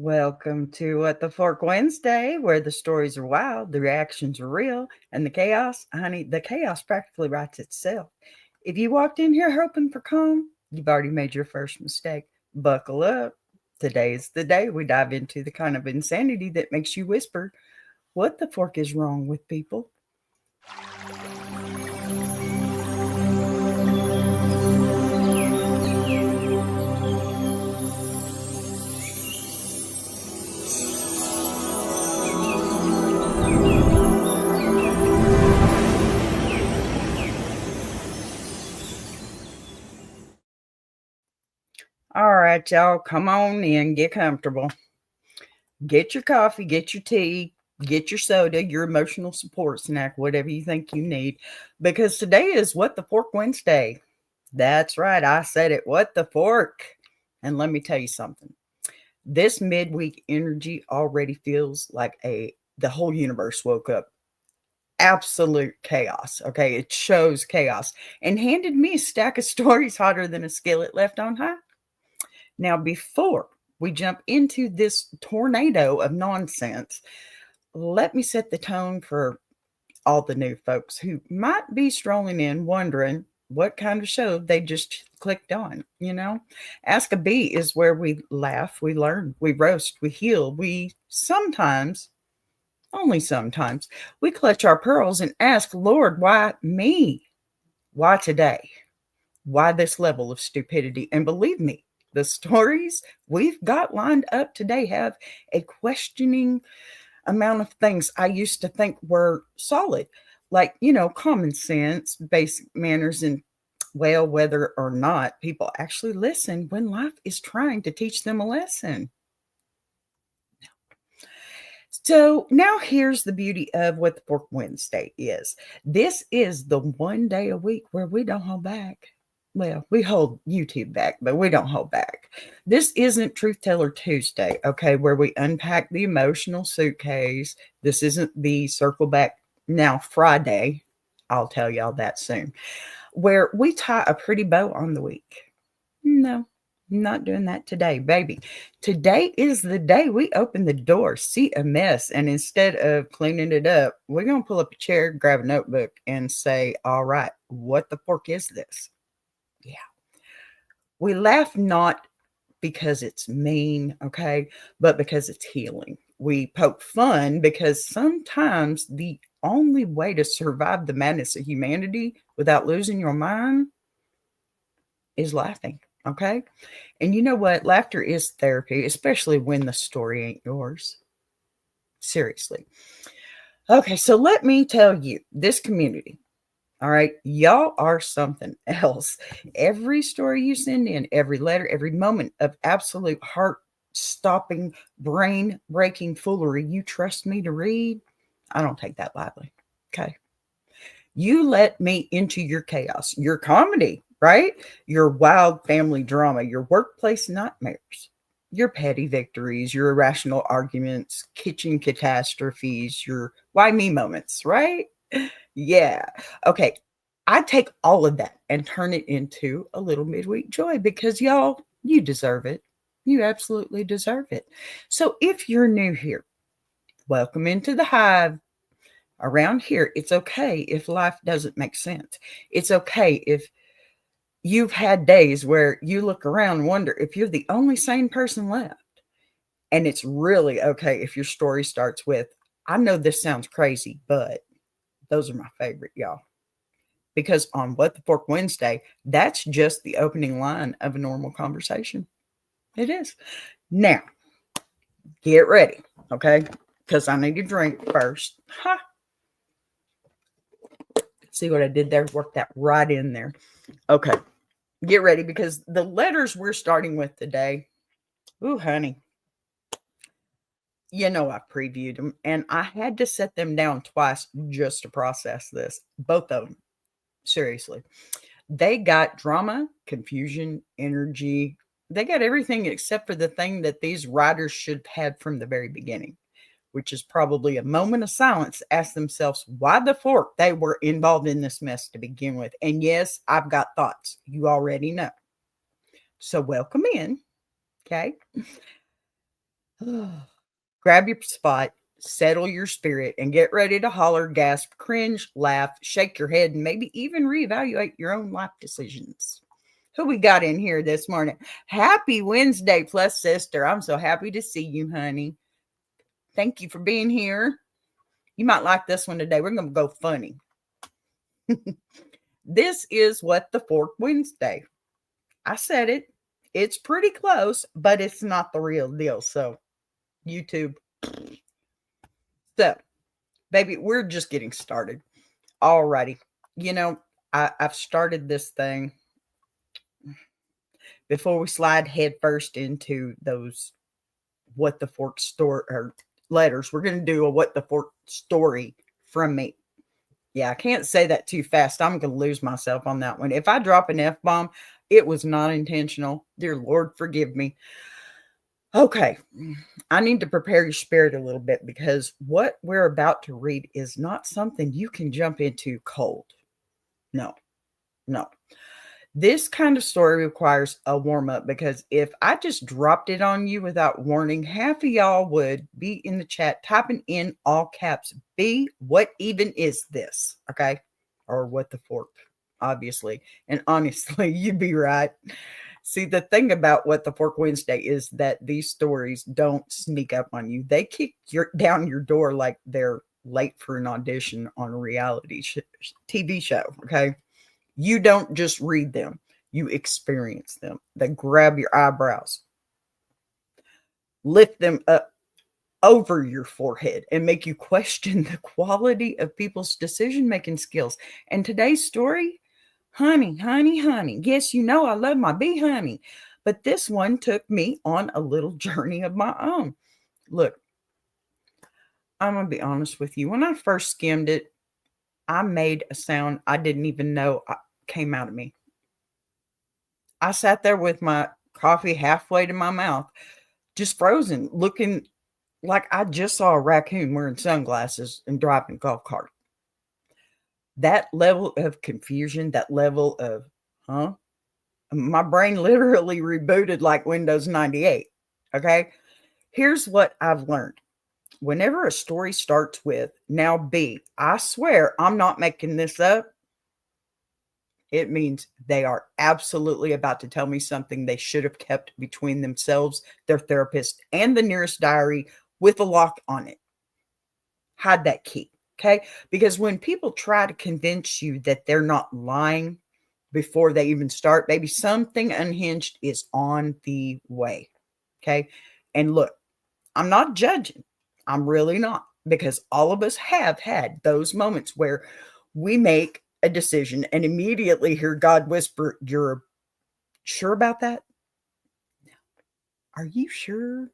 Welcome to What the Fork Wednesday, where the stories are wild, the reactions are real, and the chaos, honey, the chaos practically writes itself. If you walked in here hoping for calm, you've already made your first mistake. Buckle up. Today is the day we dive into the kind of insanity that makes you whisper, "What the fork is wrong with people?" All right, y'all, come on in, get comfortable. Get your coffee, get your tea, get your soda, your emotional support snack, whatever you think you need, because today is What the Fork Wednesday. That's right, I said it. What the fork? And let me tell you something. This midweek energy already feels like the whole universe woke up. Absolute chaos. Okay, it shows chaos and handed me a stack of stories hotter than a skillet left on high. Now, before we jump into this tornado of nonsense, let me set the tone for all the new folks who might be strolling in wondering what kind of show they just clicked on. Ask a Bee is where we laugh, we learn, we roast, we heal, we sometimes, only sometimes, we clutch our pearls and ask, Lord, why me? Why today? Why this level of stupidity? And believe me, the stories we've got lined up today have a questioning amount of things I used to think were solid, like, common sense, basic manners, and well, whether or not people actually listen when life is trying to teach them a lesson. So now here's the beauty of what the Fork Wednesday is. This is the one day a week where we don't hold back. Well, we hold YouTube back, but we don't hold back. This isn't Truth Teller Tuesday, okay, where we unpack the emotional suitcase. This isn't the Circle Back Now Friday. I'll tell y'all that soon. Where we tie a pretty bow on the week. No, not doing that today, baby. Today is the day we open the door, see a mess, and instead of cleaning it up, we're going to pull up a chair, grab a notebook, and say, all right, what the fork is this? Yeah. We laugh not because it's mean, okay, but because it's healing. We poke fun because sometimes the only way to survive the madness of humanity without losing your mind is laughing, okay? And you know what? Laughter is therapy, especially when the story ain't yours. Seriously. Okay, so let me tell you, this community, all right, y'all are something else. Every story you send in, every letter, every moment of absolute heart stopping, brain breaking foolery you trust me to read, I don't take that lightly. Okay. You let me into your chaos, your comedy, right? Your wild family drama, your workplace nightmares, your petty victories, your irrational arguments, kitchen catastrophes, your why me moments, right? Yeah. Okay. I take all of that and turn it into a little midweek joy because y'all, you deserve it. You absolutely deserve it. So if you're new here, welcome into the hive. Around here, it's okay if life doesn't make sense. It's okay if you've had days where you look around and wonder if you're the only sane person left. And it's really okay if your story starts with, I know this sounds crazy, but those are my favorite, y'all. Because on What the Fork Wednesday, that's just the opening line of a normal conversation. It is. Now, get ready, okay? Because I need a drink first. Ha! See what I did there? Work that right in there. Okay. Get ready because the letters we're starting with today, ooh, honey, I previewed them and I had to set them down twice just to process this. Both of them. Seriously. They got drama, confusion, energy. They got everything except for the thing that these writers should have had from the very beginning, which is probably a moment of silence to ask themselves why the fork they were involved in this mess to begin with. And yes, I've got thoughts. You already know. So welcome in. Okay. Grab your spot, settle your spirit, and get ready to holler, gasp, cringe, laugh, shake your head, and maybe even reevaluate your own life decisions. Who we got in here this morning? Happy Wednesday, plus sister. I'm so happy to see you, honey. Thank you for being here. You might like this one today. We're going to go funny. This is What the Fork Wednesday. I said it. It's pretty close, but it's not the real deal. So, YouTube. So, baby, we're just getting started. Alrighty. You know, I've started this thing before we slide head first into those What the Fork story or letters. We're going to do a What the Fork story from me. Yeah, I can't say that too fast. I'm going to lose myself on that one. If I drop an F-bomb, it was not intentional. Dear Lord, forgive me. Okay, I need to prepare your spirit a little bit because what we're about to read is not something you can jump into cold. No. This kind of story requires a warm-up because if I just dropped it on you without warning, half of y'all would be in the chat typing in all caps, B, what even is this? Okay? Or what the fork, obviously. And honestly, you'd be right. See, the thing about What the Fork Wednesday is that these stories don't sneak up on you. They kick down your door like they're late for an audition on a reality TV show, okay? You don't just read them, you experience them. They grab your eyebrows, lift them up over your forehead, and make you question the quality of people's decision-making skills. And today's story, honey. Yes, you know I love my bee honey. But this one took me on a little journey of my own. Look, I'm going to be honest with you. When I first skimmed it, I made a sound I didn't even know came out of me. I sat there with my coffee halfway to my mouth, just frozen, looking like I just saw a raccoon wearing sunglasses and driving a golf cart. That level of confusion, that level of, my brain literally rebooted like Windows 98. Okay. Here's what I've learned. Whenever a story starts with, now B, I swear I'm not making this up, it means they are absolutely about to tell me something they should have kept between themselves, their therapist, and the nearest diary with a lock on it. Hide that key, okay? Because when people try to convince you that they're not lying before they even start, maybe something unhinged is on the way, okay? And look, I'm not judging. I'm really not, because all of us have had those moments where we make a decision and immediately hear God whisper, "You're sure about that? Are you sure?"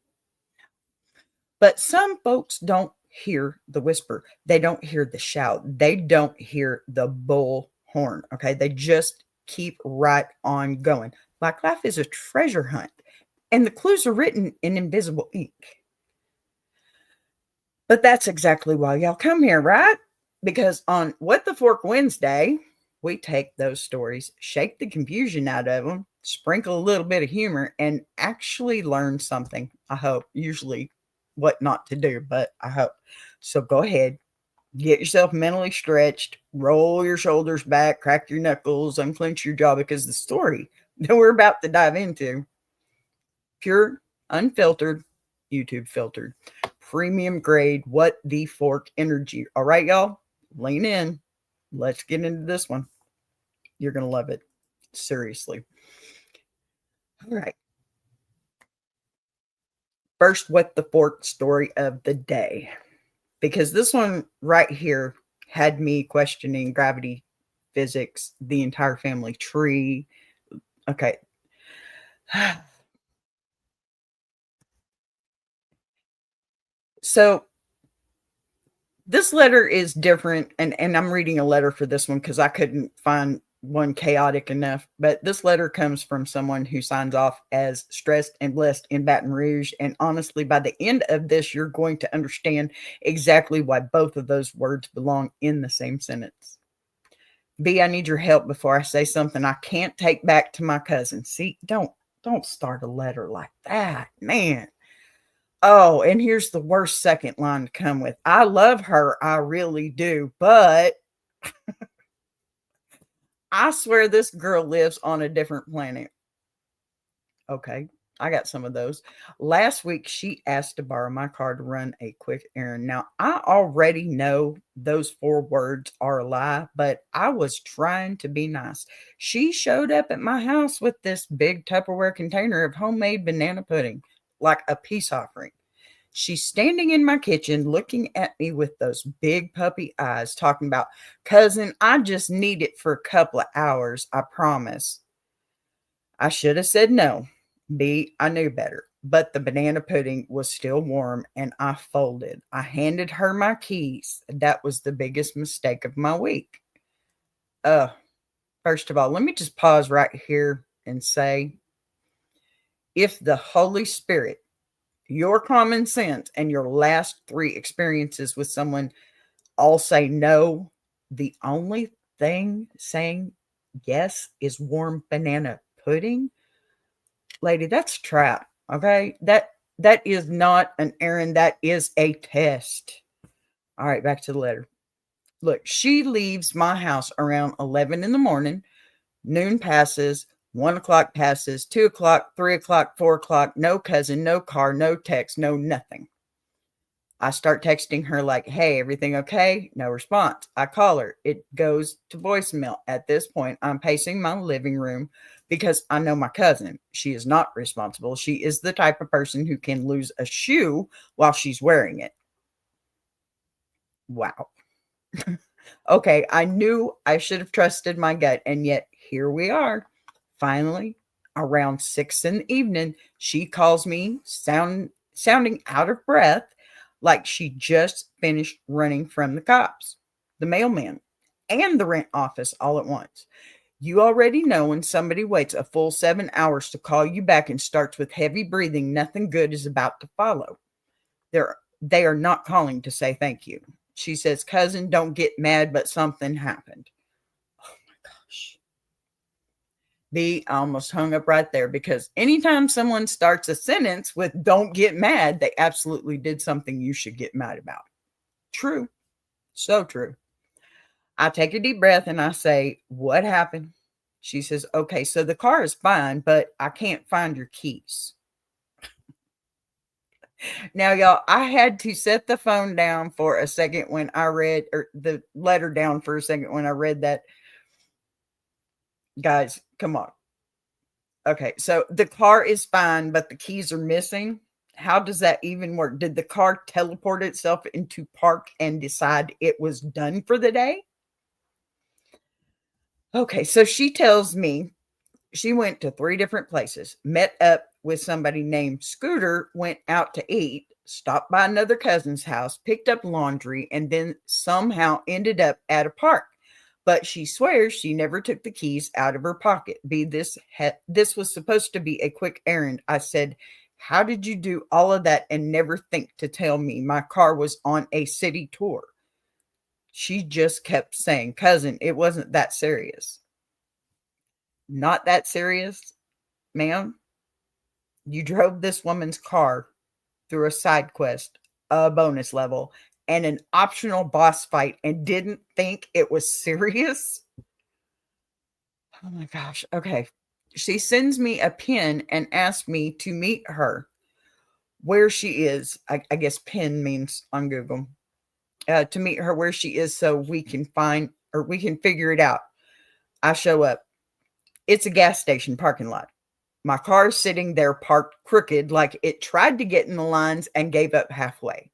But some folks don't hear the whisper. They don't hear the shout. They don't hear the bullhorn. Okay. They just keep right on going. Like life is a treasure hunt, and the clues are written in invisible ink. But that's exactly why y'all come here, right? Because on What the Fork Wednesday, we take those stories, shake the confusion out of them, sprinkle a little bit of humor, and actually learn something. I hope, usually what not to do, but I hope. So go ahead, get yourself mentally stretched, roll your shoulders back, crack your knuckles, unclench your jaw, because the story that we're about to dive into, pure, unfiltered, YouTube filtered, premium grade, What the Fork energy. All right, y'all, lean in. Let's get into this one. You're going to love it. Seriously. All right. First, What the Fork story of the day. Because this one right here had me questioning gravity, physics, the entire family tree. Okay. So this letter is different, and I'm reading a letter for this one because I couldn't find one chaotic enough. But this letter comes from someone who signs off as stressed and blessed in Baton Rouge. And honestly, by the end of this, you're going to understand exactly why both of those words belong in the same sentence. B, I need your help before I say something I can't take back to my cousin. See, don't start a letter like that, man. Oh, and here's the worst second line to come with. I love her, I really do, but I swear this girl lives on a different planet. Okay, I got some of those. Last week, she asked to borrow my car to run a quick errand. Now, I already know those 4 words are a lie, but I was trying to be nice. She showed up at my house with this big Tupperware container of homemade banana pudding, like a peace offering. She's standing in my kitchen looking at me with those big puppy eyes, talking about, cousin, I just need it for a couple of hours, I promise. I should have said no. B, I knew better. But the banana pudding was still warm and I folded. I handed her my keys. That was the biggest mistake of my week. Uh, First of all, let me just pause right here and say if the Holy Spirit, your common sense, and your last 3 experiences with someone all say no, the only thing saying yes is warm banana pudding, lady, that's a trap. Okay. That is not an errand. That is a test. All right, back to the letter. Look, she leaves my house around 11 in the morning. Noon passes, 1 o'clock passes, 2 o'clock, 3 o'clock, 4 o'clock. No cousin, no car, no text, no nothing. I start texting her like, hey, everything okay? No response. I call her. It goes to voicemail. At this point, I'm pacing my living room because I know my cousin. She is not responsible. She is the type of person who can lose a shoe while she's wearing it. Wow. Okay, I knew I should have trusted my gut, and yet here we are. Finally, around 6 in the evening, she calls me sounding out of breath like she just finished running from the cops, the mailman, and the rent office all at once. You already know when somebody waits a full 7 hours to call you back and starts with heavy breathing, nothing good is about to follow. They are not calling to say thank you. She says, cousin, don't get mad, but something happened. Oh my gosh. I almost hung up right there because anytime someone starts a sentence with don't get mad, they absolutely did something you should get mad about. True. So true. I take a deep breath and I say, what happened? She says, okay, so the car is fine, but I can't find your keys. Now, y'all, I had to set the phone down for a second when I read, or the letter down for a second when I read that. Guys, come on. Okay, so the car is fine, but the keys are missing. How does that even work? Did the car teleport itself into park and decide it was done for the day? Okay, so she tells me she went to 3 different places, met up with somebody named Scooter, went out to eat, stopped by another cousin's house, picked up laundry, and then somehow ended up at a park. But she swears she never took the keys out of her pocket. This was supposed to be a quick errand. I said, how did you do all of that and never think to tell me my car was on a city tour? She just kept saying, cousin, it wasn't that serious. Not that serious, ma'am. You drove this woman's car through a side quest, a bonus level, and an optional boss fight and didn't think it was serious? Oh my gosh. Okay. She sends me a pin and asks me to meet her where she is. I guess pin means on Google. To meet her where she is so we can find or we can figure it out. I show up. It's a gas station parking lot. My car is sitting there parked crooked like it tried to get in the lines and gave up halfway.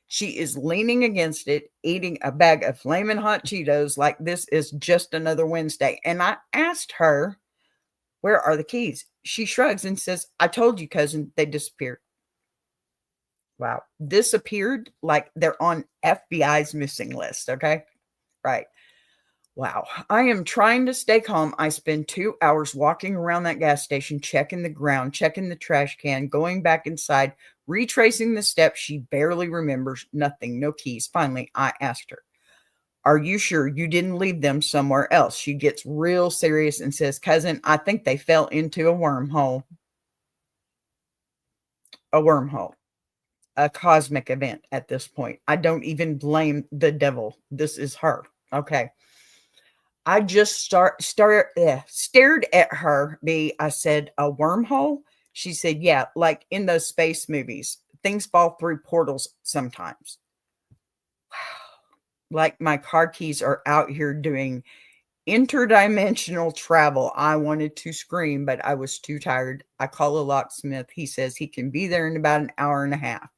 She is leaning against it, eating a bag of flaming hot Cheetos like this is just another Wednesday. And I asked her, where are the keys? She shrugs and says, I told you, cousin, they disappeared. Wow. Disappeared like they're on FBI's missing list. Okay. Right. Wow. I am trying to stay calm. I spend 2 hours walking around that gas station, checking the ground, checking the trash can, going back inside, retracing the steps she barely remembers. Nothing, no keys. Finally, I asked her, are you sure you didn't leave them somewhere else? She gets real serious and says, cousin, I think they fell into a wormhole. A wormhole. a cosmic event at this point. I don't even blame the devil. This is her. Okay. I just stared at her. I said, a wormhole? She said, yeah, like in those space movies. Things fall through portals sometimes. Like my car keys are out here doing interdimensional travel. I wanted to scream, but I was too tired. I call a locksmith. He says he can be there in about an hour and a half.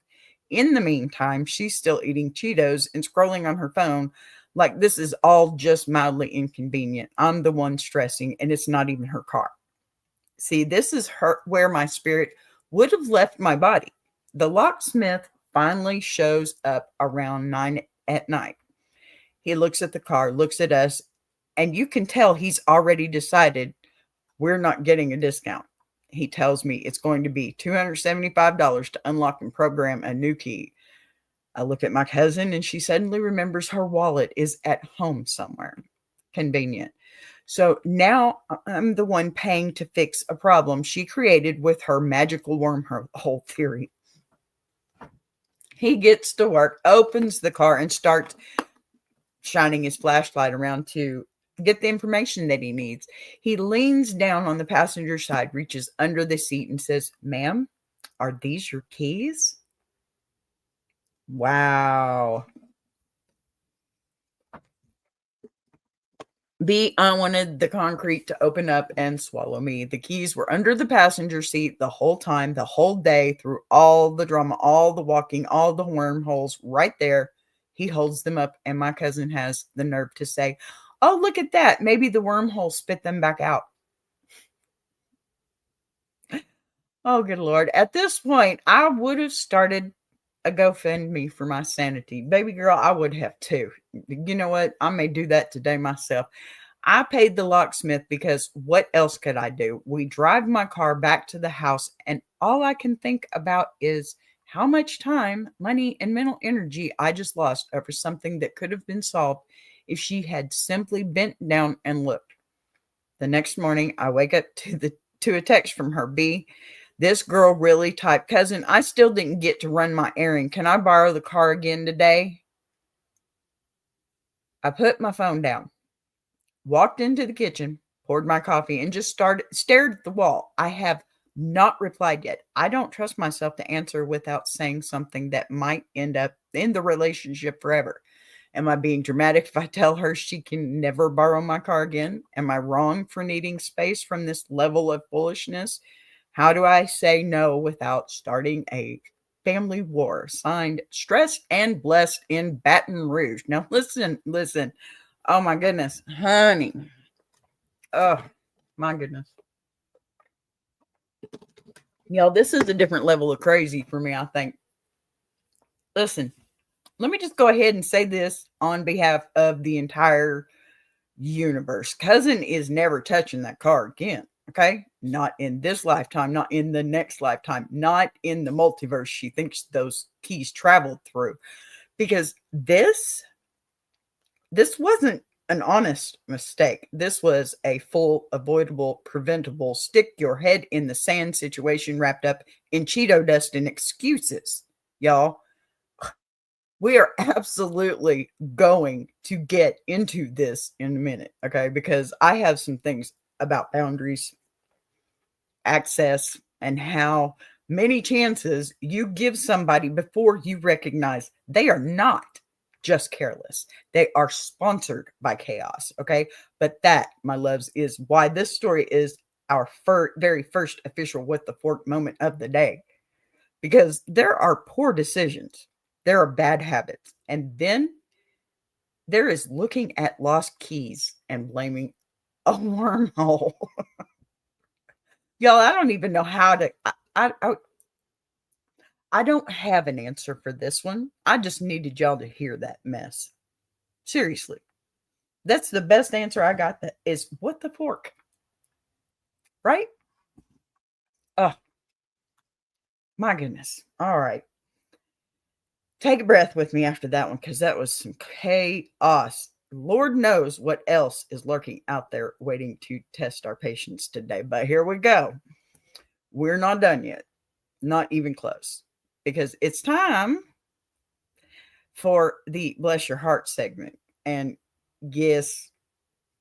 In the meantime, she's still eating Cheetos and scrolling on her phone like this is all just mildly inconvenient. I'm the one stressing, and it's not even her car. See, this is where my spirit would have left my body. The locksmith finally shows up around 9 at night. He looks at the car, looks at us, and you can tell he's already decided we're not getting a discount. He tells me it's going to be $275 to unlock and program a new key. I look at my cousin and she suddenly remembers her wallet is at home somewhere. Convenient. So now I'm the one paying to fix a problem she created with her magical wormhole theory. He gets to work, opens the car, and starts shining his flashlight around to get the information that he needs. He leans down on the passenger side, reaches under the seat, and says, "Ma'am, are these your keys?" Wow. I wanted the concrete to open up and swallow me. The keys were under the passenger seat the whole time, the whole day, through all the drama, all the walking, all the wormholes, right there. He holds them up, and my cousin has the nerve to say, "Oh, look at that. Maybe the wormhole spit them back out." Oh, good Lord. At this point, I would have started a GoFundMe for my sanity. Baby girl, I would have too. You know what? I may do that today myself. I paid the locksmith because what else could I do? We drive my car back to the house, and all I can think about is how much time, money, and mental energy I just lost over something that could have been solved if she had simply bent down and looked. The next morning, I wake up to a text from her. "B, this girl really typed, cousin, I still didn't get to run my errand. Can I borrow the car again today?" I put my phone down, walked into the kitchen, poured my coffee, and just stared at the wall. I have not replied yet. I don't trust myself to answer without saying something that might end up in the relationship forever. Am I being dramatic if I tell her she can never borrow my car again? Am I wrong for needing space from this level of foolishness? How do I say no without starting a family war? Signed, Stressed and Blessed in Baton Rouge. Now listen. Oh my goodness, honey. Oh my goodness. Y'all, this is a different level of crazy for me, I think. Listen, let me just go ahead and say this on behalf of the entire universe. Cousin is never touching that car again. Okay. Not in this lifetime, not in the next lifetime, not in the multiverse she thinks those keys traveled through. Because this wasn't an honest mistake. This was a full, avoidable, preventable, stick your head in the sand situation wrapped up in Cheeto dust and excuses. Y'all, we are absolutely going to get into this in a minute, okay? Because I have some things about boundaries, access, and how many chances you give somebody before you recognize they are not just careless. They are sponsored by chaos, okay? But that, my loves, is why this story is our very first official What the Fork moment of the day. Because there are poor decisions. There are bad habits. And then there is looking at lost keys and blaming a wormhole. Y'all, I don't even know how to. I don't have an answer for this one. I just needed y'all to hear that mess. Seriously. That's the best answer I got. That is what the fork. Right? Oh, my goodness. All right. Take a breath with me after that one, because that was some chaos. Lord knows what else is lurking out there waiting to test our patience today. But here we go. We're not done yet. Not even close. because it's time for the Bless Your Heart segment. And yes,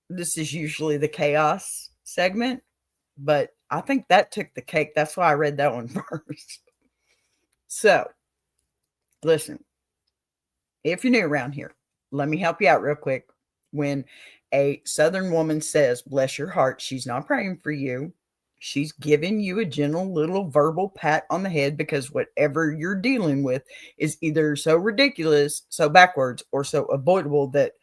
this is usually the chaos segment, but I think that took the cake. That's why I read that one first. So, listen, if you're new around here, let me help you out real quick. When a Southern woman says, bless your heart, she's not praying for you. She's giving you a gentle little verbal pat on the head because whatever you're dealing with is either so ridiculous, so backwards, or so avoidable that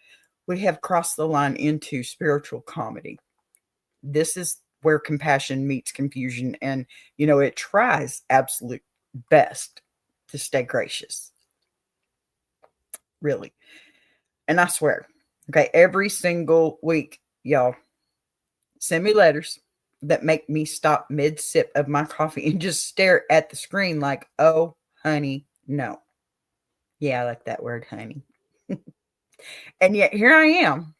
we have crossed the line into spiritual comedy. This is where compassion meets confusion, and it tries absolute best to stay gracious. Really. And I swear, okay, every single week, y'all send me letters that make me stop mid sip of my coffee and just stare at the screen like, oh, honey, no. Yeah, I like that word, honey. And yet here I am,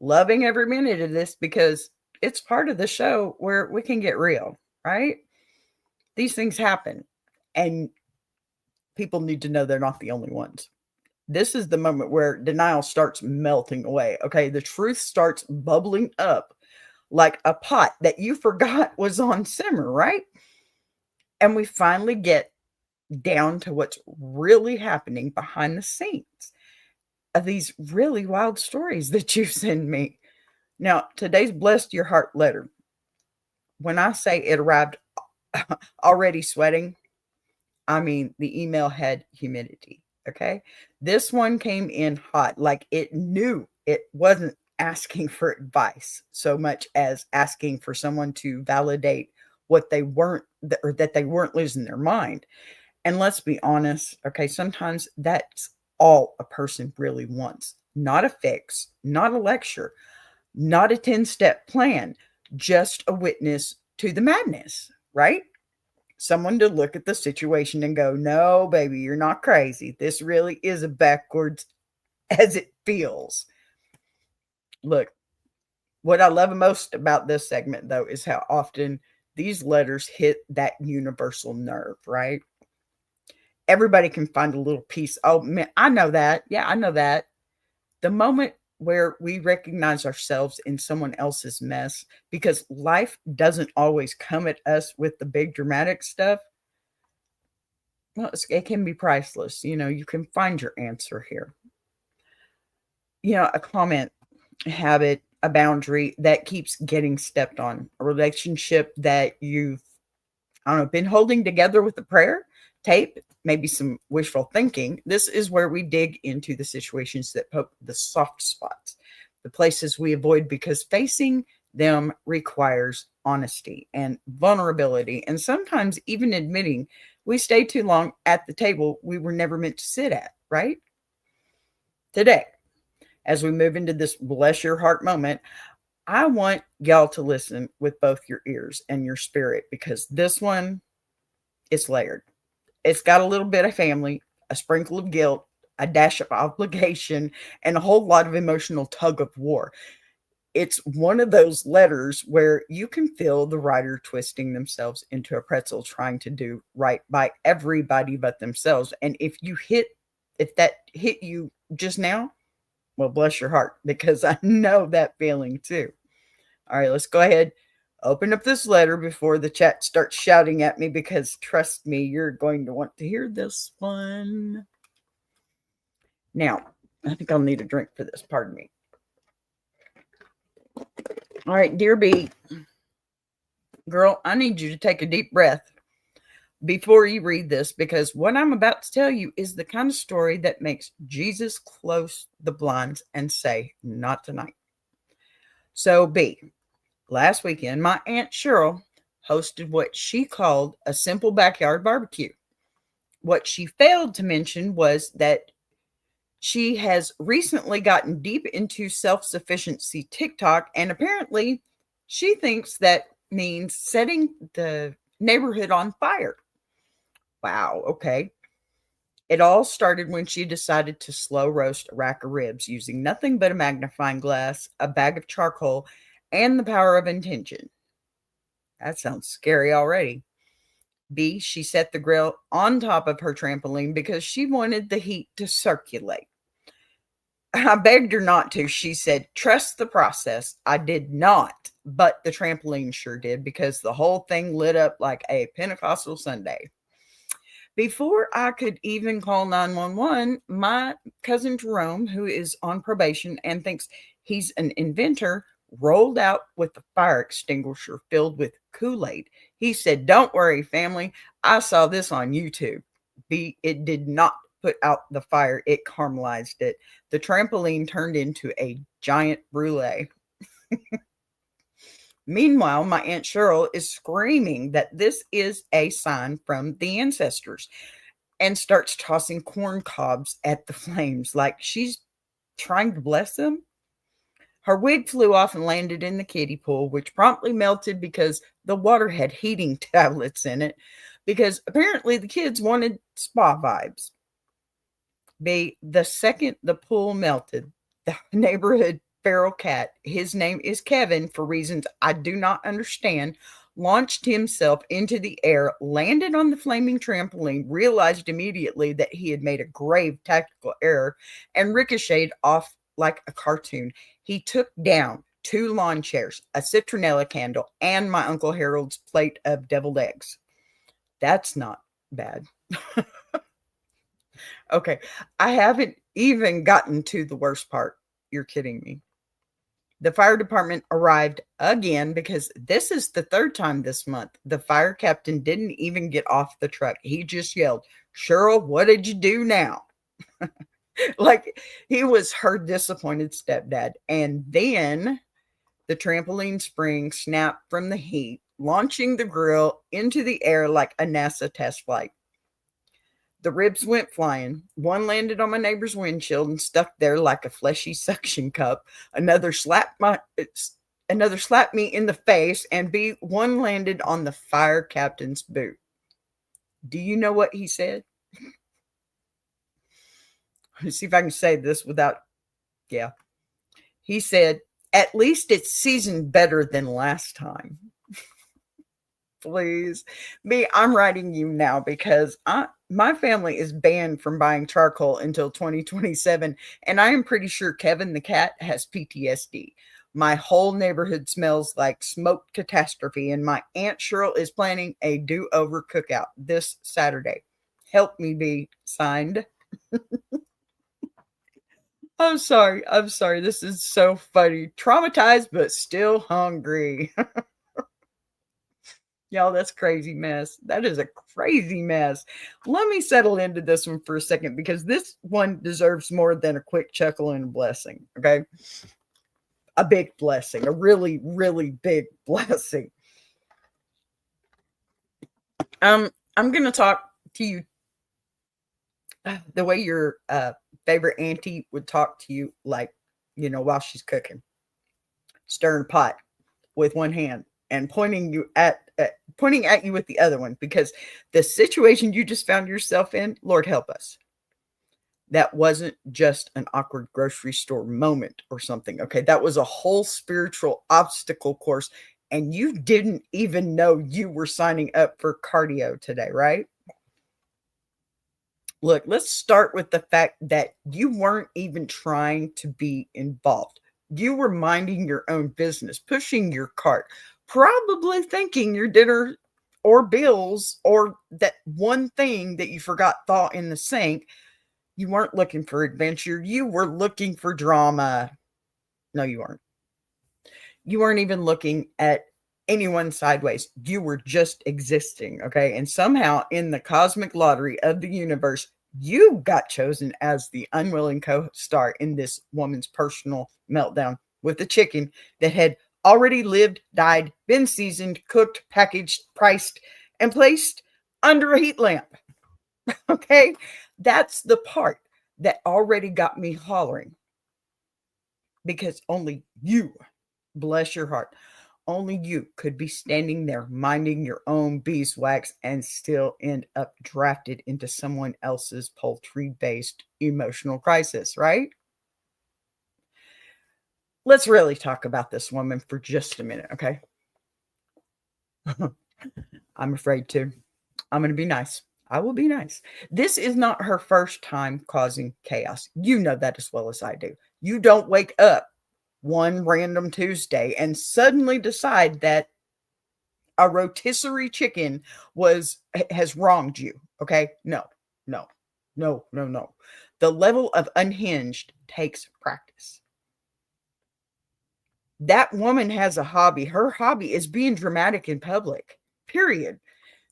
loving every minute of this because it's part of the show where we can get real, right? These things happen, and people need to know they're not the only ones. This is the moment where denial starts melting away. Okay, the truth starts bubbling up like a pot that you forgot was on simmer, right? And we finally get down to what's really happening behind the scenes of these really wild stories that you send me. Now, today's Blessed Your Heart letter, when I say it arrived already sweating, I mean the email had humidity. Okay. This one came in hot, like it knew it wasn't asking for advice so much as asking for someone to validate what they weren't, or that they weren't losing their mind. And let's be honest. Okay. Sometimes that's all a person really wants. Not a fix, not a lecture, not a 10-step plan, just a witness to the madness, right? Someone to look at the situation and go, no, baby, you're not crazy. This really is as backwards as it feels. Look, what I love most about this segment, though, is how often these letters hit that universal nerve, right? Everybody can find a little piece. Oh, man, I know that. Yeah, I know that. The moment where we recognize ourselves in someone else's mess, because life doesn't always come at us with the big dramatic stuff. Well, it can be priceless. You can find your answer here. A comment, a habit, a boundary that keeps getting stepped on, a relationship that you've, I don't know, been holding together with a prayer, tape, maybe some wishful thinking. This is where we dig into the situations that poke the soft spots, the places we avoid, because facing them requires honesty and vulnerability, and sometimes even admitting we stayed too long at the table we were never meant to sit at, right? Today, as we move into this bless your heart moment, I want y'all to listen with both your ears and your spirit, because this one is layered. It's got a little bit of family, a sprinkle of guilt, a dash of obligation, and a whole lot of emotional tug of war. It's one of those letters where you can feel the writer twisting themselves into a pretzel trying to do right by everybody but themselves. And if that hit you just now, well, bless your heart, because I know that feeling too. All right, let's go ahead. Open up this letter before the chat starts shouting at me, because trust me, you're going to want to hear this one. Now, I think I'll need a drink for this. Pardon me. All right, dear B, girl, I need you to take a deep breath before you read this, because what I'm about to tell you is the kind of story that makes Jesus close the blinds and say, not tonight. So, B, last weekend, my Aunt Cheryl hosted what she called a simple backyard barbecue. What she failed to mention was that she has recently gotten deep into self-sufficiency TikTok, and apparently she thinks that means setting the neighborhood on fire. Wow, okay. It all started when she decided to slow roast a rack of ribs using nothing but a magnifying glass, a bag of charcoal, and the power of intention. That sounds scary already. B, she set the grill on top of her trampoline because she wanted the heat to circulate. I begged her not to. She said, trust the process. I did not, but the trampoline sure did because the whole thing lit up like a Pentecostal Sunday. Before I could even call 911, my cousin Jerome, who is on probation and thinks he's an inventor, rolled out with a fire extinguisher filled with Kool-Aid. He said, don't worry, family. I saw this on YouTube. It did not put out the fire, it caramelized it. The trampoline turned into a giant brulee. Meanwhile, my Aunt Cheryl is screaming that this is a sign from the ancestors and starts tossing corn cobs at the flames like she's trying to bless them. Her wig flew off and landed in the kiddie pool, which promptly melted because the water had heating tablets in it, because apparently the kids wanted spa vibes. The second the pool melted, the neighborhood feral cat, his name is Kevin for reasons I do not understand, launched himself into the air, landed on the flaming trampoline, realized immediately that he had made a grave tactical error, and ricocheted off like a cartoon. He took down 2 lawn chairs, a citronella candle, and my Uncle Harold's plate of deviled eggs. That's not bad. Okay, I haven't even gotten to the worst part. You're kidding me. The fire department arrived again because this is the 3rd time this month. The fire captain didn't even get off the truck. He just yelled, Cheryl, what did you do now? Like he was her disappointed stepdad. And then the trampoline spring snapped from the heat, launching the grill into the air like a NASA test flight. The ribs went flying. One landed on my neighbor's windshield and stuck there like a fleshy suction cup. Another slapped me in the face, and one landed on the fire captain's boot. Do you know what he said? Let's see if I can say this without, yeah. He said, at least it's seasoned better than last time. Please. Me, I'm writing you now because my family is banned from buying charcoal until 2027, and I am pretty sure Kevin the cat has PTSD. My whole neighborhood smells like smoked catastrophe, and my Aunt Cheryl is planning a do-over cookout this Saturday. Help me be signed. I'm sorry. I'm sorry. This is so funny. Traumatized, but still hungry. Y'all, that's crazy mess. That is a crazy mess. Let me settle into this one for a second because this one deserves more than a quick chuckle and a blessing. Okay. A big blessing, a really, really big blessing. I'm going to talk to you the way your favorite auntie would talk to you, like, while she's cooking, stirring pot with one hand and pointing at you with the other one, because the situation you just found yourself in, Lord help us, that wasn't just an awkward grocery store moment or something. Okay, that was a whole spiritual obstacle course, and you didn't even know you were signing up for cardio today, right? Look, let's start with the fact that you weren't even trying to be involved. You were minding your own business, pushing your cart, probably thinking your dinner or bills or that one thing that you forgot thaw in the sink. You weren't looking for adventure. You were looking for drama. No, you weren't. You weren't even looking at anyone sideways. You were just existing, okay? And somehow in the cosmic lottery of the universe, you got chosen as the unwilling co-star in this woman's personal meltdown with a chicken that had already lived, died, been seasoned, cooked, packaged, priced, and placed under a heat lamp. Okay? That's the part that already got me hollering. Because only you, bless your heart, only you could be standing there minding your own beeswax and still end up drafted into someone else's poultry-based emotional crisis, right? Let's really talk about this woman for just a minute, okay? I'm afraid to. I'm going to be nice. I will be nice. This is not her first time causing chaos. You know that as well as I do. You don't wake up one random Tuesday and suddenly decide that a rotisserie chicken has wronged you. Okay? No, no, no, no, no. The level of unhinged takes practice. That woman has a hobby. Her hobby is being dramatic in public, period.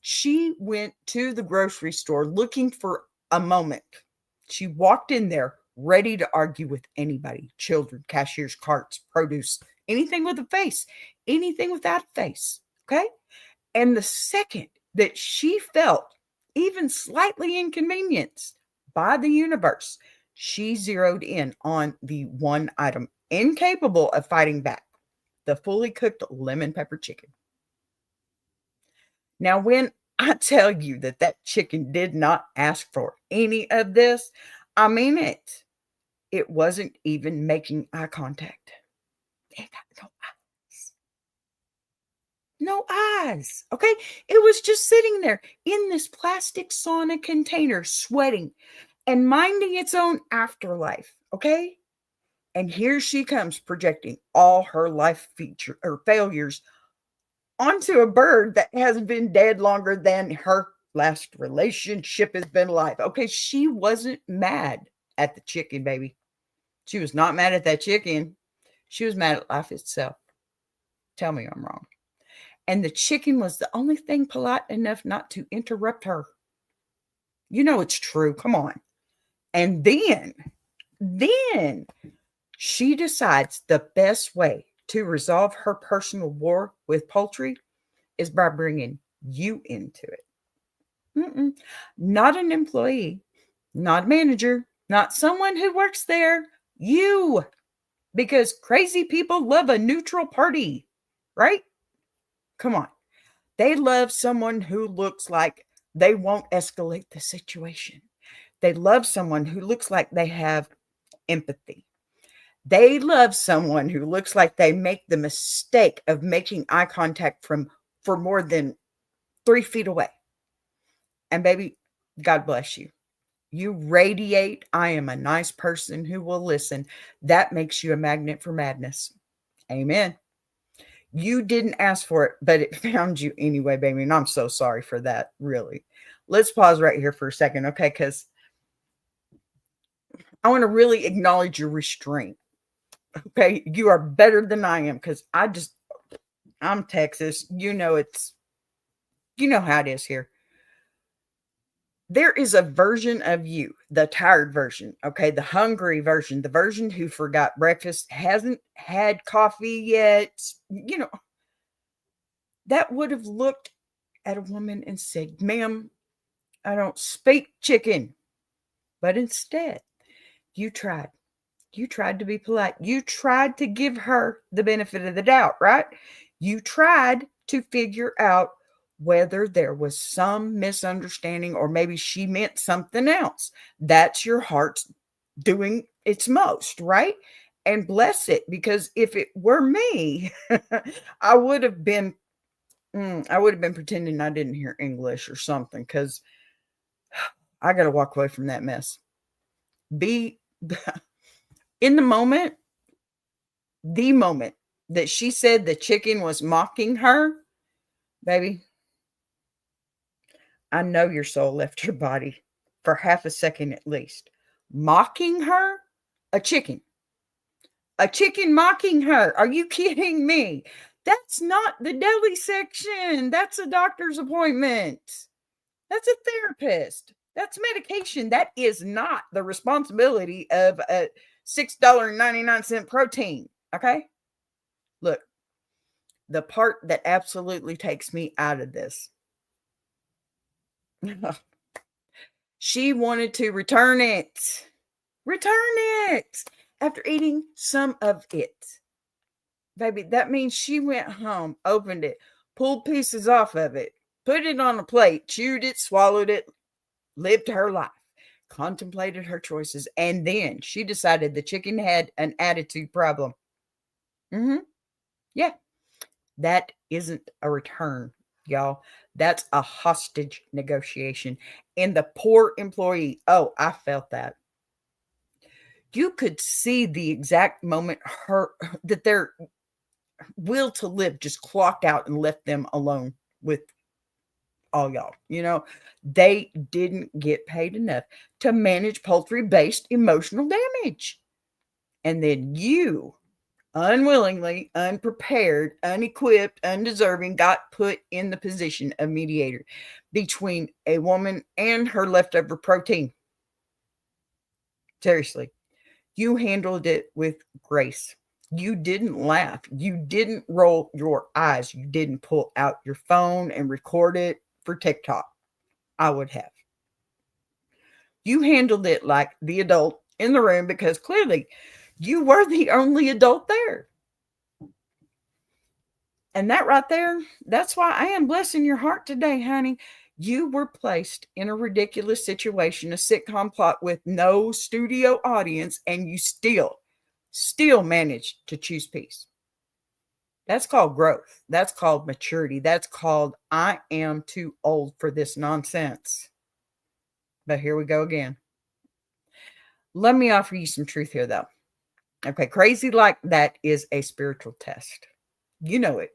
She went to the grocery store looking for a moment. She walked in there ready to argue with anybody, children, cashiers, carts, produce, anything with a face, anything without a face. Okay. And the second that she felt even slightly inconvenienced by the universe, she zeroed in on the one item incapable of fighting back, the fully cooked lemon pepper chicken. Now, when I tell you that that chicken did not ask for any of this, I mean it. It wasn't even making eye contact. It got no eyes. No eyes. Okay. It was just sitting there in this plastic sauna container, sweating and minding its own afterlife. Okay. And here she comes projecting all her life feature or failures onto a bird that has been dead longer than her last relationship has been alive. Okay, she wasn't mad at the chicken, baby. She was not mad at that chicken. She was mad at life itself. Tell me I'm wrong. And the chicken was the only thing polite enough not to interrupt her. You know it's true. Come on. And then she decides the best way to resolve her personal war with poultry is by bringing you into it. Not an employee, not a manager, not someone who works there. You. Because crazy people love a neutral party, right? Come on. They love someone who looks like they won't escalate the situation. They love someone who looks like they have empathy. They love someone who looks like they make the mistake of making eye contact for more than 3 feet away. And baby, God bless you. You radiate, I am a nice person who will listen. That makes you a magnet for madness. Amen. You didn't ask for it, but it found you anyway, baby. And I'm so sorry for that, really. Let's pause right here for a second, okay? Because I want to really acknowledge your restraint. Okay. You are better than I am because I'm Texas. You know how it is here. There is a version of you, the tired version, okay, the hungry version, the version who forgot breakfast, hasn't had coffee yet, that would have looked at a woman and said, ma'am, I don't speak chicken. But instead, you tried. You tried to be polite. You tried to give her the benefit of the doubt, right? You tried to figure out whether there was some misunderstanding or maybe she meant something else. That's your heart doing its most, right? And bless it, because if it were me, I would have been pretending I didn't hear English or something, because I got to walk away from that mess. Be in the moment that she said the chicken was mocking her, baby, I know your soul left your body for half a second at least. Mocking her? A chicken. A chicken mocking her. Are you kidding me? That's not the deli section. That's a doctor's appointment. That's a therapist. That's medication. That is not the responsibility of a $6.99 protein. Okay? Look, the part that absolutely takes me out of this. She wanted to return it. Return it after eating some of it. Baby, that means she went home, opened it, pulled pieces off of it, put it on a plate, chewed it, swallowed it, lived her life, contemplated her choices, and then she decided the chicken had an attitude problem. Yeah, that isn't a return. y'all. That's a hostage negotiation. And the poor employee, oh, I felt that. You could see the exact moment that their will to live just clocked out and left them alone with all y'all. They didn't get paid enough to manage poultry-based emotional damage. And then you, unwillingly, unprepared, unequipped, undeserving, got put in the position of mediator between a woman and her leftover protein. Seriously, you handled it with grace. You didn't laugh. You didn't roll your eyes. You didn't pull out your phone and record it for TikTok. I would have. You handled it like the adult in the room because clearly you were the only adult there. And that right there, that's why I am blessing your heart today, honey. You were placed in a ridiculous situation, a sitcom plot with no studio audience, and you still managed to choose peace. That's called growth. That's called maturity. That's called I am too old for this nonsense. But here we go again. Let me offer you some truth here, though. Okay, crazy like that is a spiritual test. You know it.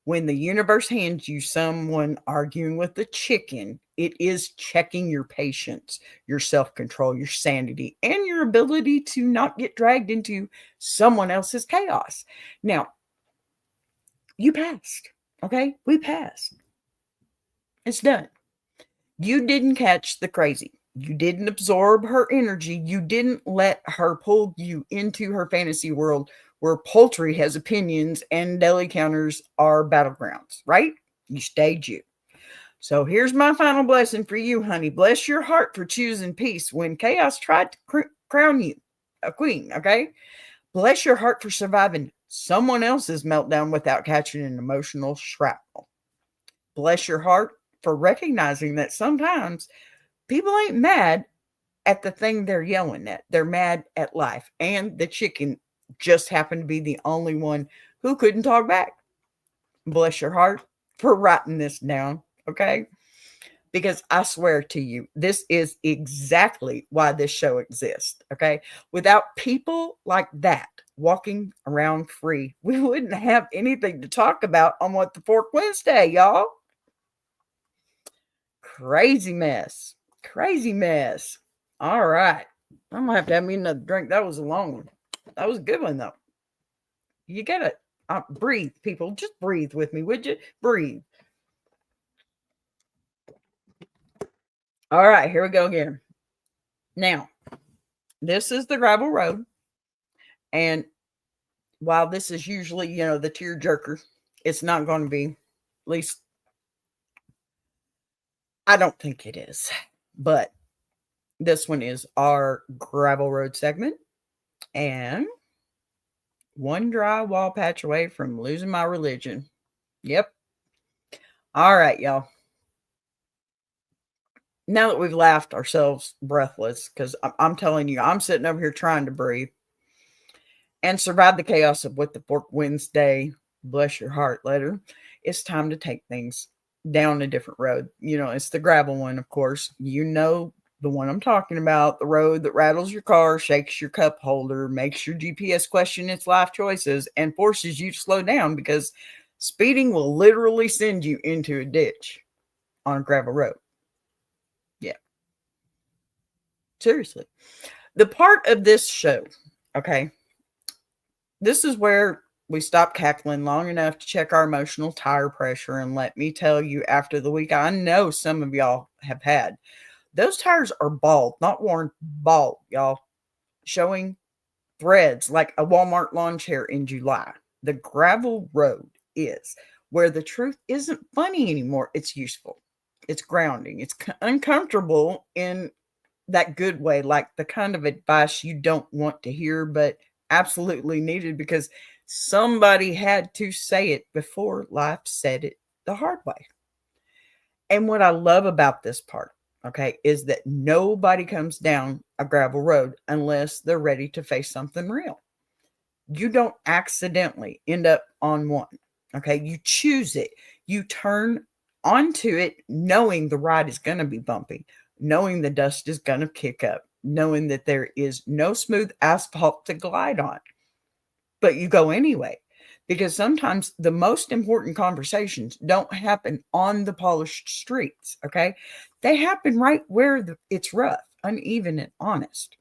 When the universe hands you someone arguing with a chicken, it is checking your patience, your self-control, your sanity, and your ability to not get dragged into someone else's chaos. Now, you passed, okay? We passed. It's done. You didn't catch the crazy. You didn't absorb her energy. You didn't let her pull you into her fantasy world where poultry has opinions and deli counters are battlegrounds, right? You stayed you. So here's my final blessing for you, honey. Bless your heart for choosing peace when chaos tried to crown you a queen, okay? Bless your heart for surviving someone else's meltdown without catching an emotional shrapnel. Bless your heart for recognizing that sometimes people ain't mad at the thing they're yelling at. They're mad at life. And the chicken just happened to be the only one who couldn't talk back. Bless your heart for writing this down, okay? Because I swear to you, this is exactly why this show exists, okay? Without people like that walking around free, we wouldn't have anything to talk about on What the Fork Wednesday, y'all. Crazy mess. Crazy mess. All right. I'm going to have me another drink. That was a long one. That was a good one, though. You got to breathe, people. Just breathe with me, would you? Breathe. All right. Here we go again. Now, this is the gravel road. And while this is usually, the tearjerker, it's not going to be. At least, I don't think it is. But this one is our gravel road segment. And one dry wall patch away from losing my religion. Yep. All right, y'all. Now that we've laughed ourselves breathless, because I'm telling you, I'm sitting over here trying to breathe and survive the chaos of What the Fork Wednesday, bless your heart letter, it's time to take things down a different road. It's the gravel one, of course. The one I'm talking about, the road that rattles your car, shakes your cup holder, makes your GPS question its life choices, and forces you to slow down because speeding will literally send you into a ditch on a gravel road. Yeah. Seriously. The part of this show, okay, this is where we stop cackling long enough to check our emotional tire pressure. And let me tell you, after the week I know some of y'all have had, those tires are bald, not worn, bald, y'all. Showing threads like a Walmart lawn chair in July. The gravel road is where the truth isn't funny anymore. It's useful. It's grounding. It's uncomfortable in that good way, like the kind of advice you don't want to hear, but absolutely needed because somebody had to say it before life said it the hard way. And what I love about this part, okay, is that nobody comes down a gravel road unless they're ready to face something real. You don't accidentally end up on one, okay? You choose it. You turn onto it, knowing the ride is going to be bumpy, knowing the dust is going to kick up, knowing that there is no smooth asphalt to glide on. But you go anyway, because sometimes the most important conversations don't happen on the polished streets, okay? They happen right where it's rough, uneven, and honest.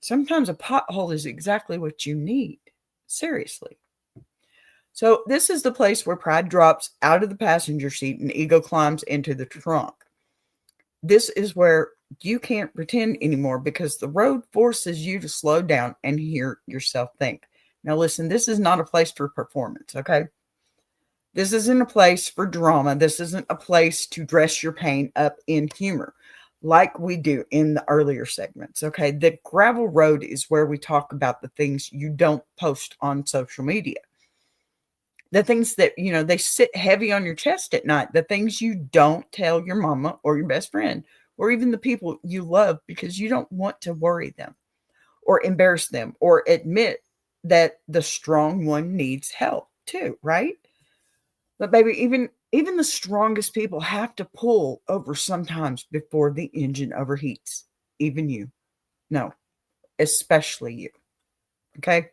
Sometimes a pothole is exactly what you need. Seriously. So this is the place where pride drops out of the passenger seat and ego climbs into the trunk. This is where you can't pretend anymore because the road forces you to slow down and hear yourself think. Now listen, this is not a place for performance, okay? This isn't a place for drama. This isn't a place to dress your pain up in humor like we do in the earlier segments, okay? The gravel road is where we talk about the things you don't post on social media. The things that, they sit heavy on your chest at night, the things you don't tell your mama or your best friend or even the people you love because you don't want to worry them or embarrass them or admit that the strong one needs help too, right? But baby, even the strongest people have to pull over sometimes before the engine overheats. Even you. No, especially you. Okay?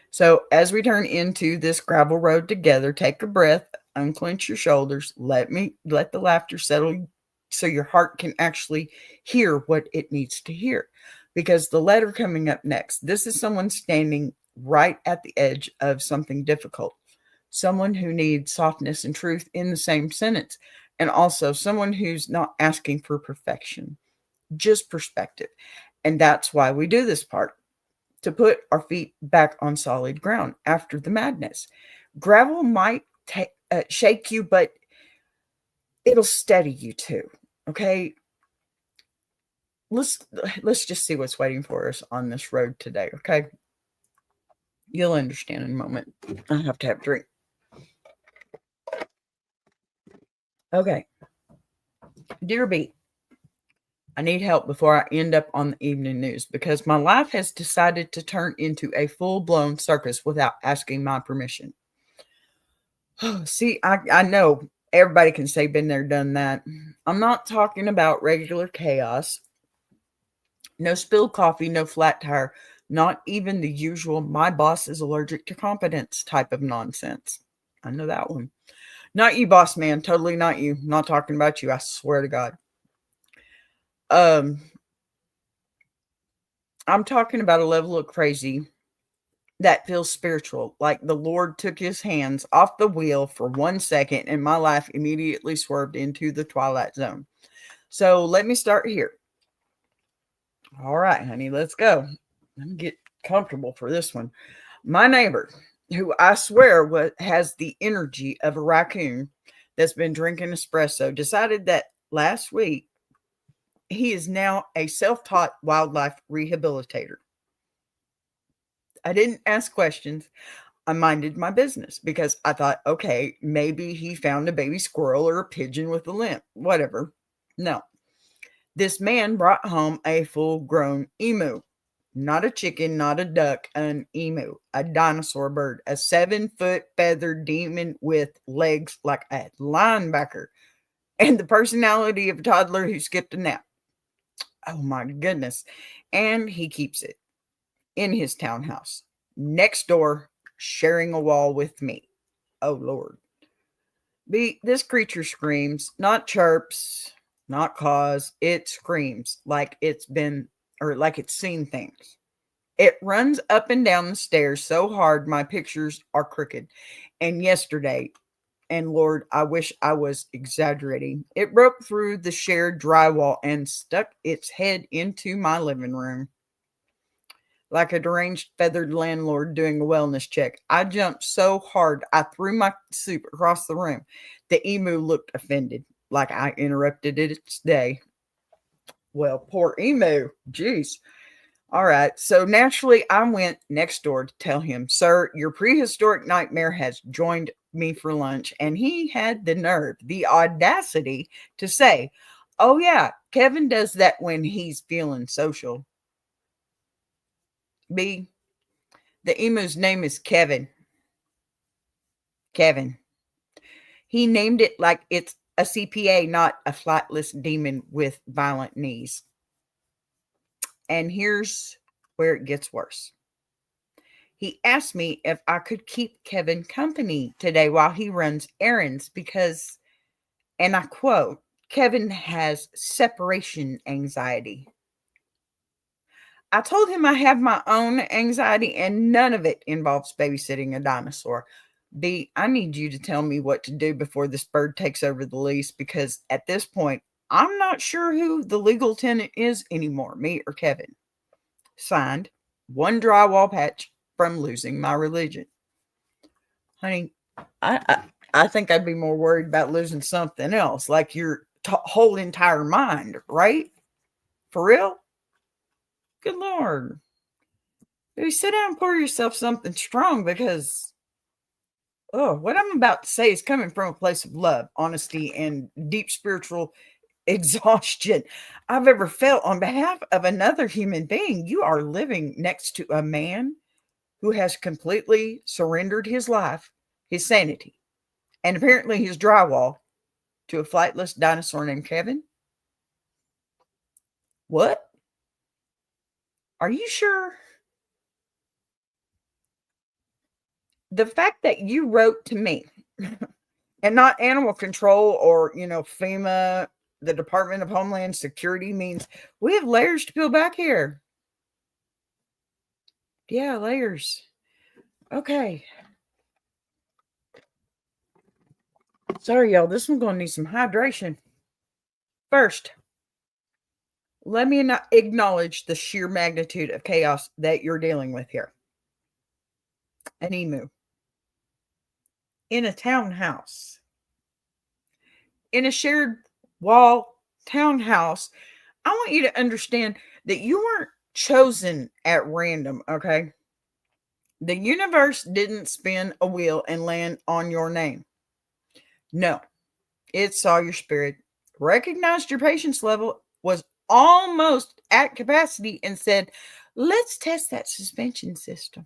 So as we turn into this gravel road together, take a breath, unclench your shoulders, let the laughter settle so your heart can actually hear what it needs to hear. Because the letter coming up next, this is someone standing right at the edge of something difficult. Someone who needs softness and truth in the same sentence. And also someone who's not asking for perfection, just perspective. And that's why we do this part, to put our feet back on solid ground after the madness. Gravel might shake you, but it'll steady you too. Okay. Let's just see what's waiting for us on this road today. Okay. You'll understand in a moment. I have to have a drink. Okay. Dear B, I need help before I end up on the evening news because my life has decided to turn into a full-blown circus without asking my permission. See, I know everybody can say been there, done that. I'm not talking about regular chaos. No spilled coffee, no flat tire, not even the usual my boss is allergic to competence type of nonsense. I know that one. Not you, boss man. Totally not you. I'm not talking about you. I swear to God. I'm talking about a level of crazy that feels spiritual, like the Lord took his hands off the wheel for 1 second and my life immediately swerved into the twilight zone. So let me start here. All right, honey, let's go. Let me get comfortable for this one. My neighbor, who I swear has the energy of a raccoon that's been drinking espresso, decided that last week he is now a self-taught wildlife rehabilitator. I didn't ask questions. I minded my business because I thought, okay, maybe he found a baby squirrel or a pigeon with a limp, whatever. No, this man brought home a full-grown emu, not a chicken, not a duck, an emu, a dinosaur bird, a 7-foot feathered demon with legs like a linebacker and the personality of a toddler who skipped a nap. Oh my goodness. And he keeps it in his townhouse next door, sharing a wall with me. Oh Lord. This creature screams, not chirps, not caws. It screams like it's seen things. It runs up and down the stairs so hard my pictures are crooked. And yesterday, and Lord, I wish I was exaggerating, it broke through the shared drywall and stuck its head into my living room. Like a deranged feathered landlord doing a wellness check. I jumped so hard I threw my soup across the room. The emu looked offended, like I interrupted its day. Well, poor emu. Jeez. All right. So naturally, I went next door to tell him, sir, your prehistoric nightmare has joined me for lunch. And he had the nerve, the audacity to say, oh, yeah, Kevin does that when he's feeling social. B, the emu's name is Kevin. Kevin. He named it like it's a CPA, not a flightless demon with violent knees. And here's where it gets worse. He asked me if I could keep Kevin company today while he runs errands because, and I quote, Kevin has separation anxiety. I told him I have my own anxiety and none of it involves babysitting a dinosaur. B, I need you to tell me what to do before this bird takes over the lease because at this point, I'm not sure who the legal tenant is anymore, me or Kevin. Signed, one drywall patch from losing my religion. Honey, I think I'd be more worried about losing something else, like your whole entire mind, right? For real? Good Lord. Baby, sit down and pour yourself something strong because, oh, what I'm about to say is coming from a place of love, honesty, and deep spiritual exhaustion I've ever felt on behalf of another human being. You are living next to a man who has completely surrendered his life, his sanity, and apparently his drywall to a flightless dinosaur named Kevin. What? Are you sure? The fact that you wrote to me and not animal control or, FEMA, the Department of Homeland Security means we have layers to peel back here. Yeah, layers. Okay. Sorry, y'all. This one's going to need some hydration. First, let me acknowledge the sheer magnitude of chaos that you're dealing with here. An emu in a townhouse, in a shared wall townhouse. I want you to understand that you weren't chosen at random, okay? The universe didn't spin a wheel and land on your name. No, it saw your spirit, recognized your patience level, was almost at capacity, and said, let's test that suspension system.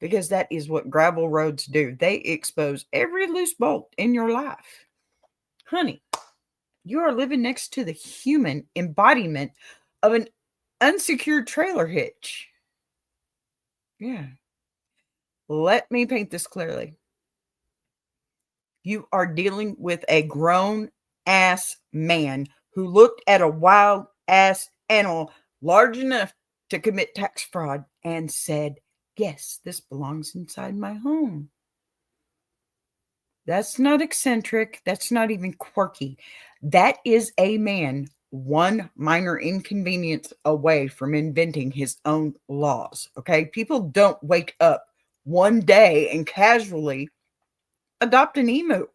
Because that is what gravel roads do. They expose every loose bolt in your life. Honey, you are living next to the human embodiment of an unsecured trailer hitch. Yeah. Let me paint this clearly. You are dealing with a grown ass man who looked at a wild ass animal large enough to commit tax fraud and said, yes, this belongs inside my home. That's not eccentric. That's not even quirky. That is a man one minor inconvenience away from inventing his own laws. Okay. People don't wake up one day and casually adopt an emu.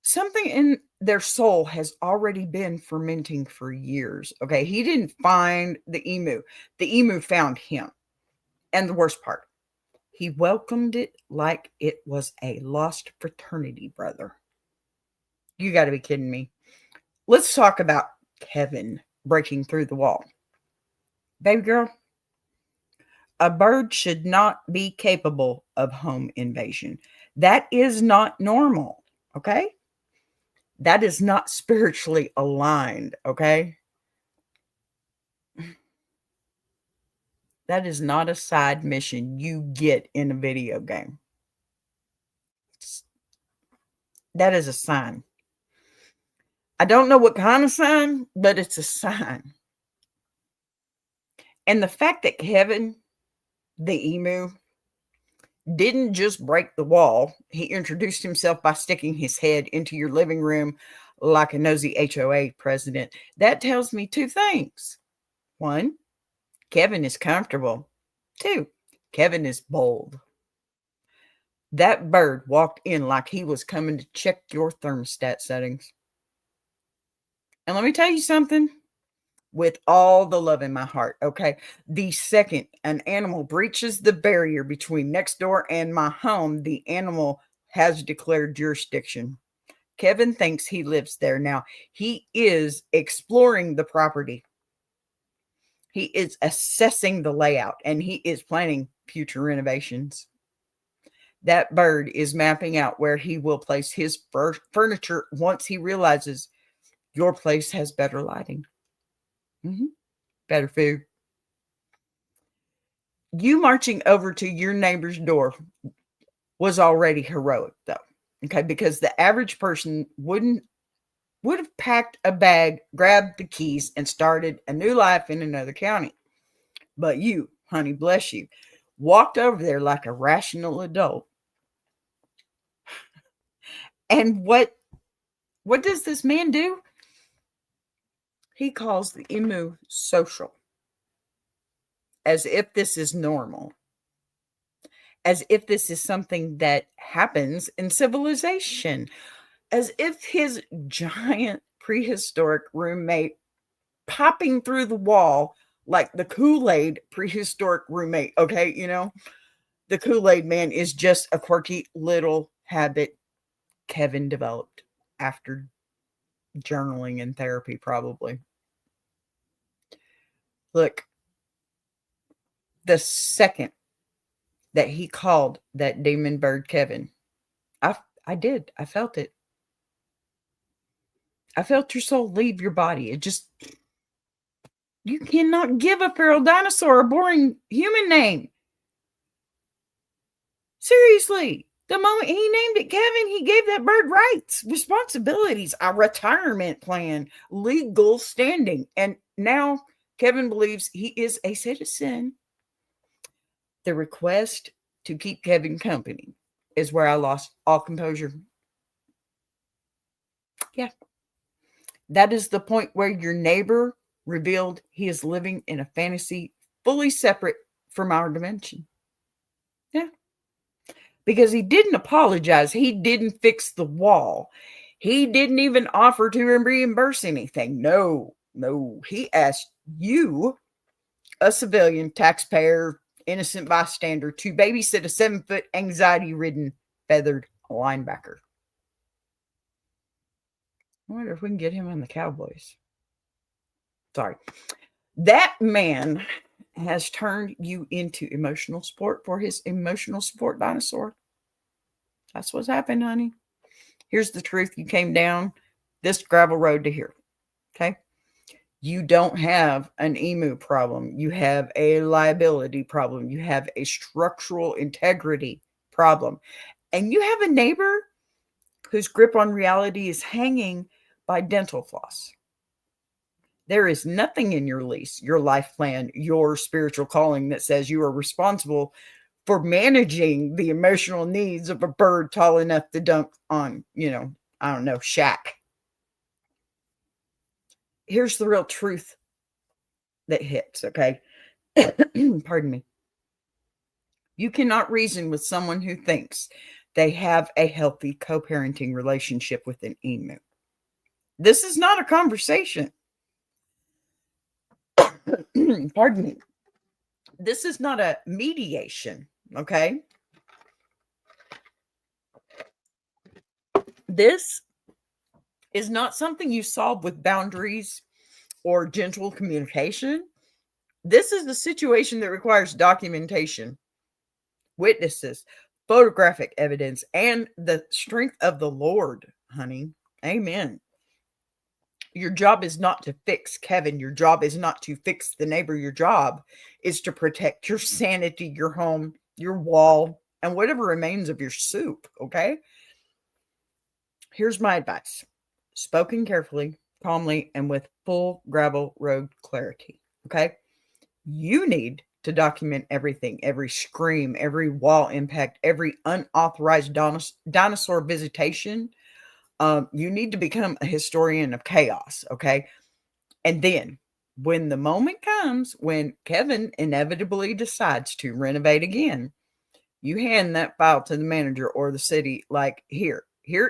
Something in their soul has already been fermenting for years. Okay. He didn't find the emu found him. And the worst part, he welcomed it like it was a lost fraternity brother. You got to be kidding me. Let's talk about Kevin breaking through the wall. Baby girl, a bird should not be capable of home invasion. That is not normal, okay? That is not spiritually aligned, okay? That is not a side mission you get in a video game. That is a sign. I don't know what kind of sign, but it's a sign. And the fact that Kevin, the emu, didn't just break the wall, he introduced himself by sticking his head into your living room like a nosy HOA president. That tells me two things. One, Kevin is comfortable. Two, Kevin is bold. That bird walked in like he was coming to check your thermostat settings. And let me tell you something with all the love in my heart, okay? The second an animal breaches the barrier between next door and my home, the animal has declared jurisdiction. Kevin thinks he lives there now. He is exploring the property. He is assessing the layout and he is planning future renovations. That bird is mapping out where he will place his furniture once he realizes your place has better lighting, better food. You marching over to your neighbor's door was already heroic, though, okay? Because the average person would have packed a bag, grabbed the keys, and started a new life in another county. But you, honey, bless you, walked over there like a rational adult. And what does this man do? He calls the emu social, as if this is normal, as if this is something that happens in civilization, as if his giant prehistoric roommate popping through the wall like the Kool-Aid prehistoric roommate, okay? The Kool-Aid man is just a quirky little habit Kevin developed after journaling and therapy, probably. Look, the second that he called that demon bird Kevin, I did. I felt it. I felt your soul leave your body. It just, you cannot give a feral dinosaur a boring human name. Seriously. The moment he named it Kevin, he gave that bird rights, responsibilities, a retirement plan, legal standing. And now Kevin believes he is a citizen. The request to keep Kevin company is where I lost all composure. Yeah. That is the point where your neighbor revealed he is living in a fantasy fully separate from our dimension. Yeah. Because he didn't apologize. He didn't fix the wall. He didn't even offer to reimburse anything. No. He asked you, a civilian, taxpayer, innocent bystander, to babysit a 7-foot, anxiety-ridden, feathered linebacker. I wonder if we can get him on the Cowboys. Sorry. That man has turned you into emotional support for his emotional support dinosaur. That's what's happened, honey. Here's the truth. You came down this gravel road to here. Okay? You don't have an emu problem. You have a liability problem. You have a structural integrity problem. And you have a neighbor whose grip on reality is hanging by dental floss. There is nothing in your lease, your life plan, your spiritual calling that says you are responsible for managing the emotional needs of a bird tall enough to dunk on, shack. Here's the real truth that hits, okay? Pardon me. You cannot reason with someone who thinks they have a healthy co-parenting relationship with an emu. This is not a conversation. Pardon me. This is not a mediation, okay? This is not something you solve with boundaries or gentle communication. This is the situation that requires documentation, witnesses, photographic evidence, and the strength of the Lord, honey. Amen. Your job is not to fix Kevin. Your job is not to fix the neighbor. Your job is to protect your sanity, your home, your wall, and whatever remains of your soup, okay? Here's my advice. Spoken carefully, calmly, and with full gravel road clarity, okay? You need to document everything, every scream, every wall impact, every unauthorized dinosaur visitation. You need to become a historian of chaos, okay? And then when the moment comes when Kevin inevitably decides to renovate again, you hand that file to the manager or the city like, here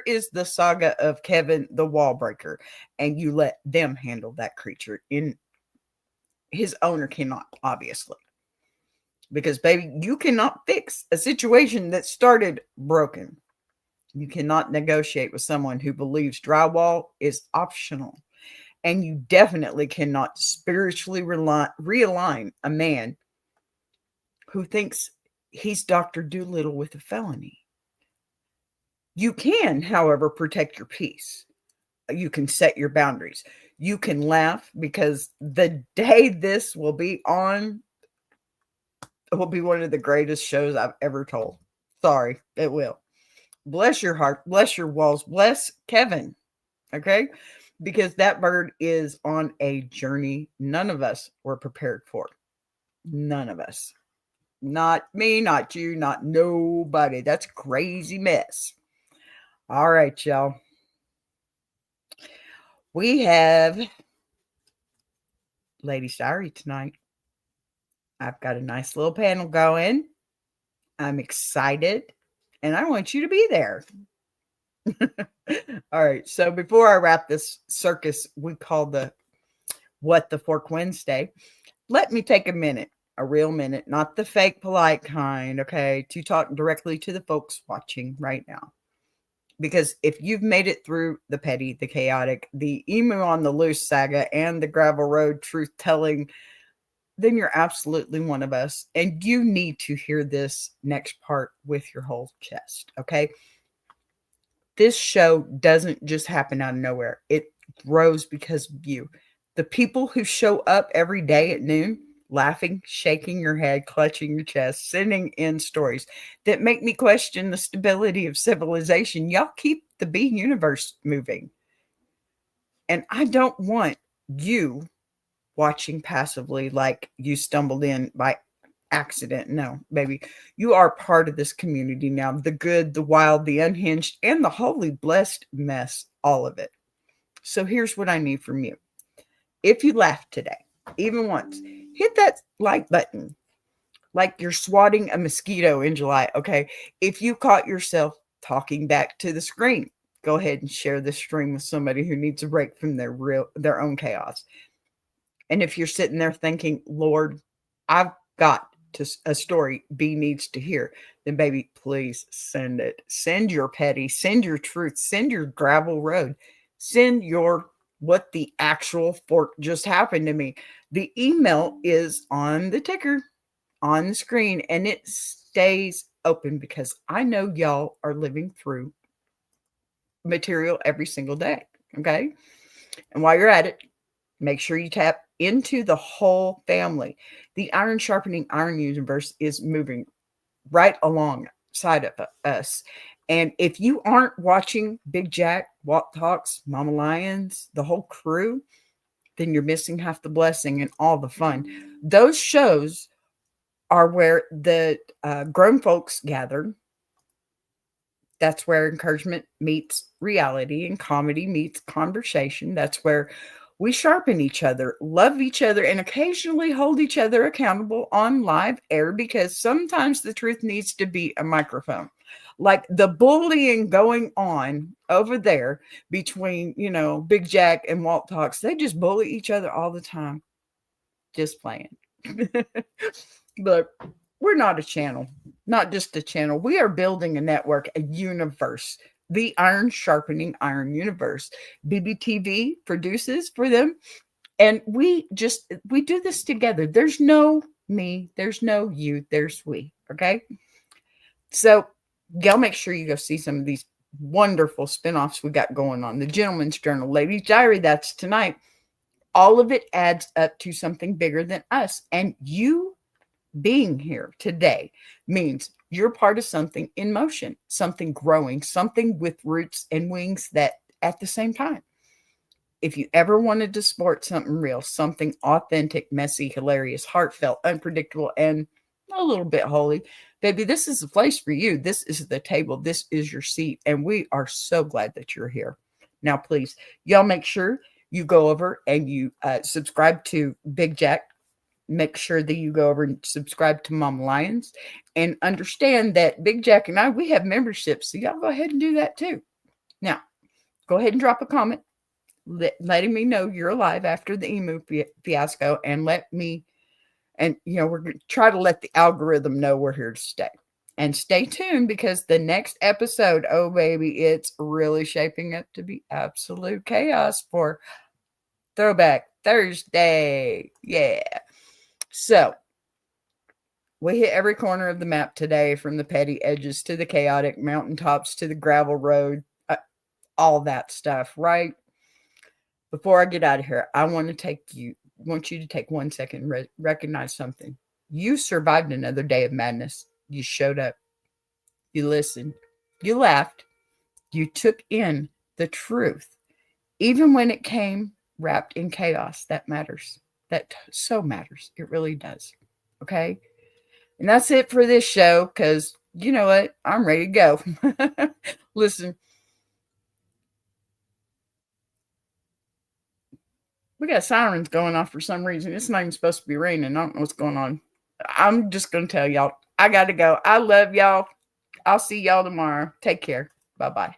is the saga of Kevin the wall breaker, and you let them handle that creature. His owner cannot, obviously. Because, baby, you cannot fix a situation that started broken. You cannot negotiate with someone who believes drywall is optional. And you definitely cannot spiritually realign a man who thinks he's Dr. Doolittle with a felony. You can, however, protect your peace. You can set your boundaries. You can laugh because the day this will be on, it will be one of the greatest shows I've ever told. Sorry, it will. Bless your heart, bless your walls, bless Kevin. Okay? Because that bird is on a journey none of us were prepared for. None of us. Not me, not you, not nobody. That's a crazy mess. All right, y'all. We have Lady Diary tonight. I've got a nice little panel going. I'm excited, and I want you to be there. All right. So before I wrap this circus we call the What the Fork Wednesday, let me take a minute, a real minute, not the fake polite kind, okay, to talk directly to the folks watching right now. Because if you've made it through the petty, the chaotic, the emu on the loose saga, and the gravel road truth telling, then you're absolutely one of us. And you need to hear this next part with your whole chest, okay? This show doesn't just happen out of nowhere. It grows because of you. The people who show up every day at noon, laughing, shaking your head, clutching your chest, sending in stories that make me question the stability of civilization. Y'all keep the B universe moving. And I don't want you watching passively like you stumbled in by accident. No, baby. You are part of this community now. The good, the wild, the unhinged, and the holy blessed mess. All of it. So here's what I need from you. If you laughed today, even once, hit that like button like you're swatting a mosquito in July. Okay. If you caught yourself talking back to the screen, go ahead and share this stream with somebody who needs a break from their own chaos. And if you're sitting there thinking, Lord, I've got a story B needs to hear, then baby, please send it. Send your petty, send your truth, send your gravel road, send your what the actual fork just happened to me. The email is on the ticker, on the screen, and it stays open because I know y'all are living through material every single day. Okay. And while you're at it, make sure you tap into the whole family. The iron sharpening iron universe is moving right alongside of us. And if you aren't watching Big Jack, Walt Talks, Mama Lions, the whole crew, then you're missing half the blessing and all the fun. Those shows are where the grown folks gather. That's where encouragement meets reality and comedy meets conversation. That's where we sharpen each other, love each other, and occasionally hold each other accountable on live air because sometimes the truth needs to be a microphone. Like the bullying going on over there between, Big Jack and Walt Talks, they just bully each other all the time. Just playing. But we're not a channel, not just a channel. We are building a network, a universe, the iron sharpening iron universe. BBTV produces for them. And we do this together. There's no me, there's no you, there's we. Okay. So y'all make sure you go see some of these wonderful spinoffs we got going on. The Gentleman's Journal, Lady's Diary, that's tonight. All of it adds up to something bigger than us. And you being here today means you're part of something in motion, something growing, something with roots and wings that at the same time. If you ever wanted to support something real, something authentic, messy, hilarious, heartfelt, unpredictable, and a little bit holy, baby, this is the place for you. This is the table. This is your seat. And we are so glad that you're here. Now, please, y'all make sure you go over and you subscribe to Big Jack. Make sure that you go over and subscribe to Mama Lions and understand that Big Jack and I, we have memberships. So y'all go ahead and do that too. Now, go ahead and drop a comment letting me know you're alive after the emu fiasco and we're going to try to let the algorithm know we're here to stay. And stay tuned because the next episode, oh baby, it's really shaping up to be absolute chaos for Throwback Thursday. Yeah. So We hit every corner of the map today, from the petty edges to the chaotic mountaintops to the gravel road, all that stuff, right? Before I get out of here, I want you to take 1 second and recognize something. You survived another day of madness. You showed up. You listened. You laughed. You took in the truth. Even when it came wrapped in chaos, that matters. That so matters. It really does. Okay? And that's it for this show, because you know what? I'm ready to go. Listen, we got sirens going off for some reason. It's not even supposed to be raining. I don't know what's going on. I'm just going to tell y'all, I got to go. I love y'all. I'll see y'all tomorrow. Take care. Bye-bye.